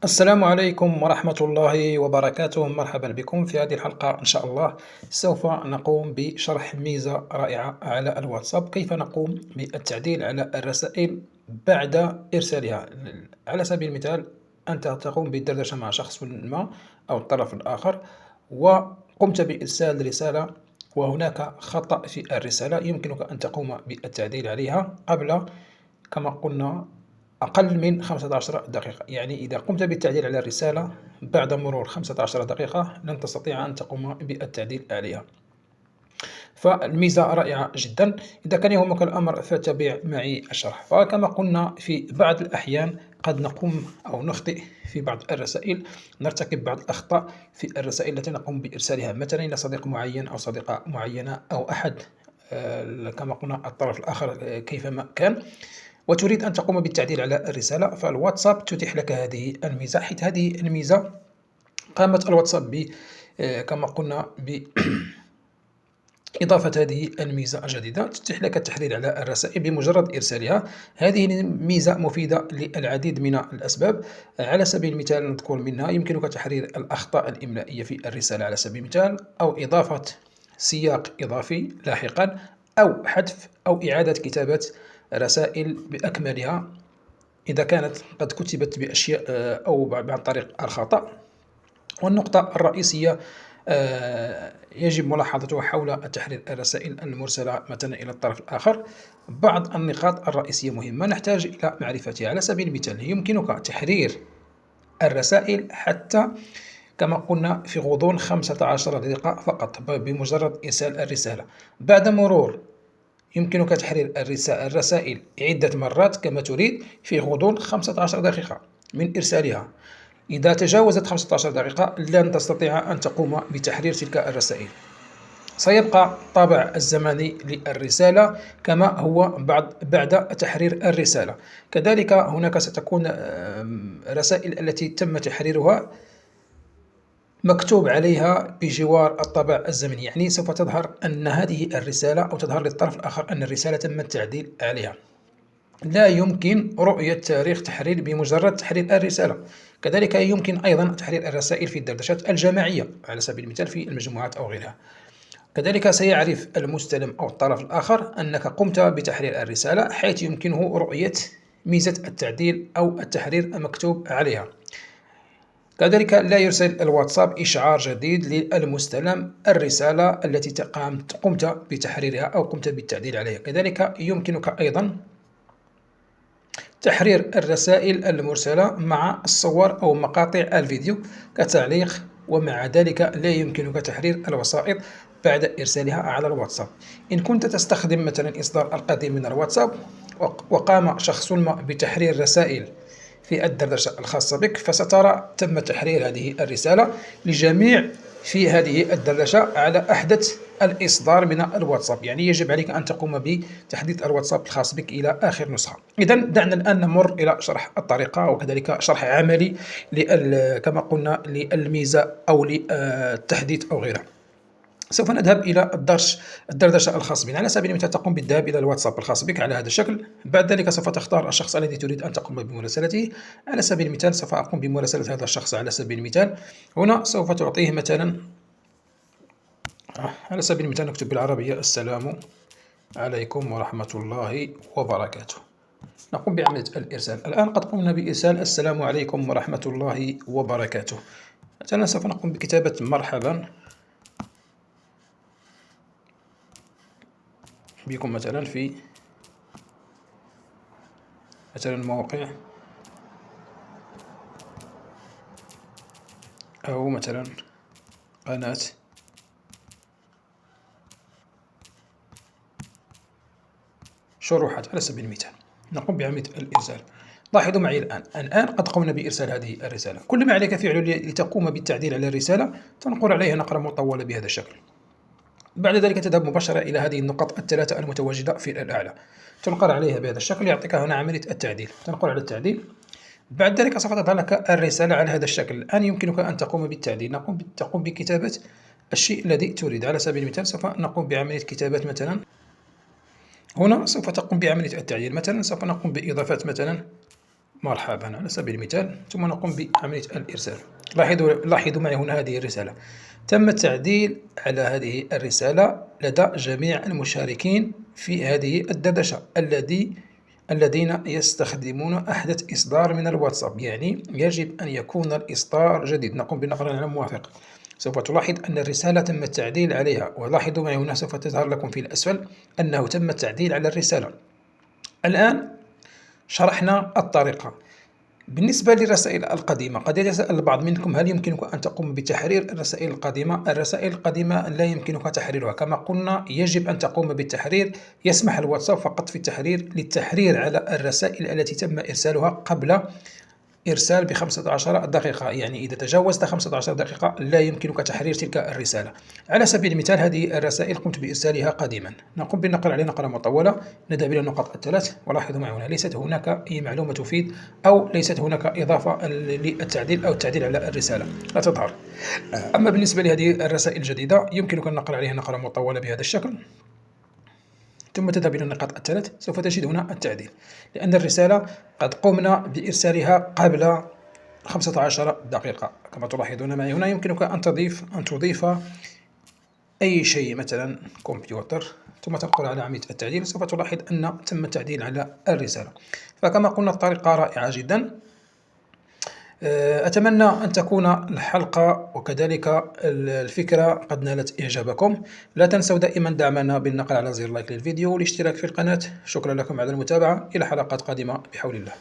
السلام عليكم ورحمة الله وبركاته. مرحبا بكم في هذه الحلقة. إن شاء الله سوف نقوم بشرح ميزة رائعة على الواتساب، كيف نقوم بالتعديل على الرسائل بعد إرسالها. على سبيل المثال، أنت تقوم بالدردشة مع شخص ما أو الطرف الآخر، وقمت بإرسال رسالة وهناك خطأ في الرسالة، يمكنك أن تقوم بالتعديل عليها قبل، كما قلنا، أقل من 15 دقيقة. يعني إذا قمت بالتعديل على الرسالة بعد مرور 15 دقيقة لن تستطيع أن تقوم بالتعديل عليها. فالميزة رائعة جدا. إذا كان يهمك الأمر فتابع معي الشرح. فكما قلنا، في بعض الأحيان قد نقوم أو نخطئ في بعض الرسائل، نرتكب بعض الأخطاء في الرسائل التي نقوم بإرسالها مثلا إلى صديق معين أو صديقة معينة أو أحد، كما قلنا، الطرف الآخر، كيفما كان، وتريد أن تقوم بالتعديل على الرسالة. فالواتساب تتيح لك هذه الميزة، حيث هذه الميزة قامت الواتساب كما قلنا بإضافة هذه الميزة الجديدة، تتيح لك التحرير على الرسائل بمجرد إرسالها. هذه الميزة مفيدة للعديد من الأسباب. على سبيل المثال نذكر منها: يمكنك تحرير الأخطاء الإملائية في الرسالة على سبيل المثال، أو إضافة سياق إضافي لاحقا، أو حذف أو إعادة كتابة رسائل بأكملها إذا كانت قد كتبت بأشياء أو عن طريق الخطأ. والنقطة الرئيسية يجب ملاحظتها حول تحرير الرسائل المرسلة مثلا إلى الطرف الآخر. بعض النقاط الرئيسية مهمة نحتاج إلى معرفتها. على سبيل المثال، يمكنك تحرير الرسائل حتى، كما قلنا، في غضون 15 دقيقة فقط بمجرد إرسال الرسالة. بعد مرور، يمكنك تحرير الرسائل عدة مرات كما تريد في غضون 15 دقيقة من إرسالها. إذا تجاوزت 15 دقيقة لن تستطيع أن تقوم بتحرير تلك الرسائل. سيبقى الطابع الزمني للرسالة كما هو بعد تحرير الرسالة. كذلك هناك ستكون رسائل التي تم تحريرها مكتوب عليها بجوار الطابع الزمني، يعني سوف تظهر أن هذه الرسالة، أو تظهر للطرف الآخر أن الرسالة تم التعديل عليها. لا يمكن رؤية تاريخ تحرير بمجرد تحرير الرسالة. كذلك يمكن أيضا تحرير الرسائل في الدردشات الجماعية، على سبيل المثال في المجموعات أو غيرها. كذلك سيعرف المستلم أو الطرف الآخر أنك قمت بتحرير الرسالة، حيث يمكنه رؤية ميزة التعديل أو التحرير المكتوب عليها. كذلك لا يرسل الواتساب إشعار جديد للمستلم الرسالة التي قمت بتحريرها أو قمت بالتعديل عليها. كذلك يمكنك أيضا تحرير الرسائل المرسلة مع الصور أو مقاطع الفيديو كتعليق، ومع ذلك لا يمكنك تحرير الوسائط بعد إرسالها على الواتساب. إن كنت تستخدم مثلا الإصدار القديم من الواتساب وقام شخص ما بتحرير رسائل في الدردشة الخاصة بك، فسترى تم تحرير هذه الرسالة لجميع في هذه الدردشة على أحدث الإصدار من الواتساب. يعني يجب عليك أن تقوم بتحديث الواتساب الخاص بك إلى آخر نسخة. إذن دعنا الآن نمر إلى شرح الطريقة، وكذلك شرح عملي كما قلنا للميزة أو للتحديث أو غيرها. سوف نذهب إلى الدردشة الخاص بنا. على سبيل المثال، تقوم بالذهاب إلى الواتساب الخاص بك على هذا الشكل. بعد ذلك سوف تختار الشخص الذي تريد أن تقوم بمراسلته. على سبيل المثال سوف أقوم بمراسلة هذا الشخص. على سبيل المثال هنا سوف تعطيه مثلا، على سبيل المثال نكتب بالعربية: السلام عليكم ورحمة الله وبركاته. نقوم بعملية الإرسال. الآن قد قمنا بإرسال السلام عليكم ورحمة الله وبركاته. مثلا سوف نقوم بكتابة مرحبا بكم مثلا في موقع، أو مثلا قناة شروحات، على سبيل المثال. نقوم بعملية الإرسال. لاحظوا معي الآن قد قمنا بإرسال هذه الرسالة. كل ما عليك فعله لتقوم بالتعديل على الرسالة: تنقر عليها نقرة مطولة بهذا الشكل. بعد ذلك تذهب مباشرة إلى هذه النقط الثلاثة المتواجدة في الأعلى، تنقر عليها بهذا الشكل، يعطيك هنا عملية التعديل. تنقر على التعديل. بعد ذلك سوف تظهر لك الرسالة على هذا الشكل. الآن يمكنك أن تقوم بالتعديل. تقوم بكتابة الشيء الذي تريد. على سبيل المثال سوف نقوم بعملية كتابة مثلا، هنا سوف تقوم بعملية التعديل. مثلا سوف نقوم بإضافة مثلا مرحبا على سبيل المثال، ثم نقوم بعملية الإرسال. لاحظوا معي هنا هذه الرسالة. تم التعديل على هذه الرسالة لدى جميع المشاركين في هذه الدردشة الذين يستخدمون أحدث إصدار من الواتساب، يعني يجب أن يكون الإصدار جديد. نقوم بنقر على موافق. سوف تلاحظ أن الرسالة تم التعديل عليها، ولاحظوا معي هنا سوف تظهر لكم في الأسفل أنه تم التعديل على الرسالة. الآن شرحنا الطريقة. بالنسبة للرسائل القديمة، قد يتساءل البعض منكم هل يمكنك أن تقوم بتحرير الرسائل القديمة؟ الرسائل القديمة لا يمكنك تحريرها، كما قلنا يجب أن تقوم بالتحرير. يسمح الواتساب فقط في التحرير للتحرير على الرسائل التي تم إرسالها قبل إرسال ب15 دقيقة، يعني إذا تجاوزت 15 دقيقة لا يمكنك تحرير تلك الرسالة. على سبيل المثال هذه الرسائل قمت بإرسالها قديما، نقوم بالنقر عليه نقرة مطولة، نذهب إلى النقاط الثلاث، ولاحظوا معي هنا ليست هناك أي معلومة تفيد أو ليست هناك إضافة للتعديل أو التعديل على الرسالة، لا تظهر. أما بالنسبة لهذه الرسائل الجديدة يمكنك النقر عليها نقرة مطولة بهذا الشكل، ثم تذهب إلى النقاط الثلاث. سوف تجد هنا التعديل، لأن الرسالة قد قمنا بإرسالها قبل 15 دقيقة. كما تلاحظون معي هنا يمكنك أن تضيف أي شيء، مثلا كمبيوتر، ثم تنقل على عملية التعديل. سوف تلاحظ أن تم التعديل على الرسالة. فكما قلنا الطريقة رائعة جدا. أتمنى أن تكون الحلقة وكذلك الفكرة قد نالت إعجابكم. لا تنسوا دائما دعمنا بالنقر على زر لايك للفيديو والاشتراك في القناة. شكرا لكم على المتابعة، إلى حلقات قادمة بحول الله.